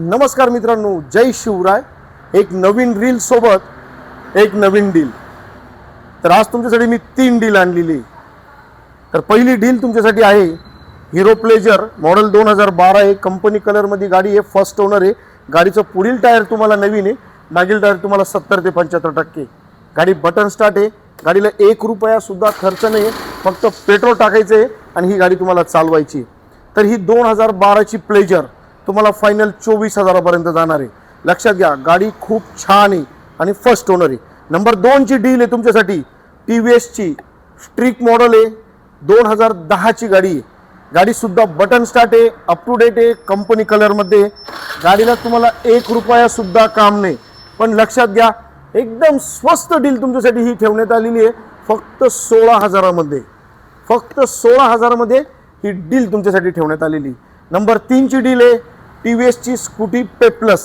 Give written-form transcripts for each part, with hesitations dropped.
नमस्कार मित्रांनो, जय शिवराय। एक नवीन रील सोबत एक नवीन डील। तर आज तुमच्यासाठी मी 3 डील आणलेली। तर पहिली डील तुमच्यासाठी आहे हिरो प्लेजर मॉडेल 2012 आहे, कंपनी कलर मध्ये गाडी आहे, फर्स्ट ओनर आहे। गाडीचं पुढील टायर तुम्हाला नवीन आहे, मागील टायर तुम्हाला 70 ते 75%। गाडी बटन स्टार्ट आहे, गाडीला 1 रुपया सुद्धा खर्च नाही, फक्त पेट्रोल टाकायचं आहे आणि ही गाडी तुम्हाला चालवायची। तर ही 2012 ची प्लेजर तुम्हाला फायनल 24,000 पर्यंत जाणार आहे। लक्षात घ्या, गाडी खूप छान आहे आणि फर्स्ट ओनर आहे। नंबर 2 ची डील आहे तुमच्यासाठी, TVS ची स्ट्रिक मॉडेल आहे, 2010 ची गाडी आहे। गाडी सुद्धा बटन स्टार्ट आहे, अप टू डेट आहे, कंपनी कलर मध्ये। गाडीला तुम्हाला 1 रुपया सुद्धा काम नाही, पण लक्षात घ्या एकदम स्वस्त डील तुमच्यासाठी ही ठेवण्यात आलेली आहे, फक्त 16,000 मध्ये। फक्त 16,000 मध्ये ही डील तुमच्यासाठी ठेवण्यात आलेली। नंबर 3 ची डील आहे TVS ची स्कूटी पे प्लस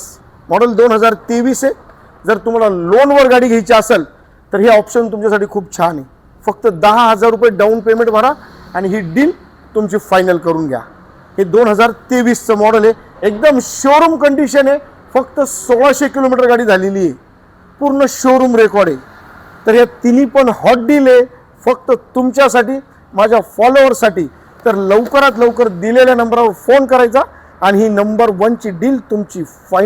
मॉडेल 2023 आहे। जर तुम्हाला लोनवर गाडी घ्यायची असेल तर हे ऑप्शन तुमच्यासाठी खूप छान आहे। फक्त 10,000 रुपये डाऊन पेमेंट भरा आणि ही डील तुमची फायनल करून घ्या। हे 2023 चं मॉडेल आहे, एकदम शोरूम कंडिशन आहे, फक्त 1600 किलोमीटर गाडी झालेली आहे, पूर्ण शोरूम रेकॉर्ड आहे। तर या तिन्ही पण हॉट डील आहे फक्त तुमच्यासाठी, माझ्या फॉलोअर्ससाठी। तर लवकरात लवकर दिलेल्या नंबरवर फोन करायचा आणि ही नंबर 1 ची डील तुमची फायनल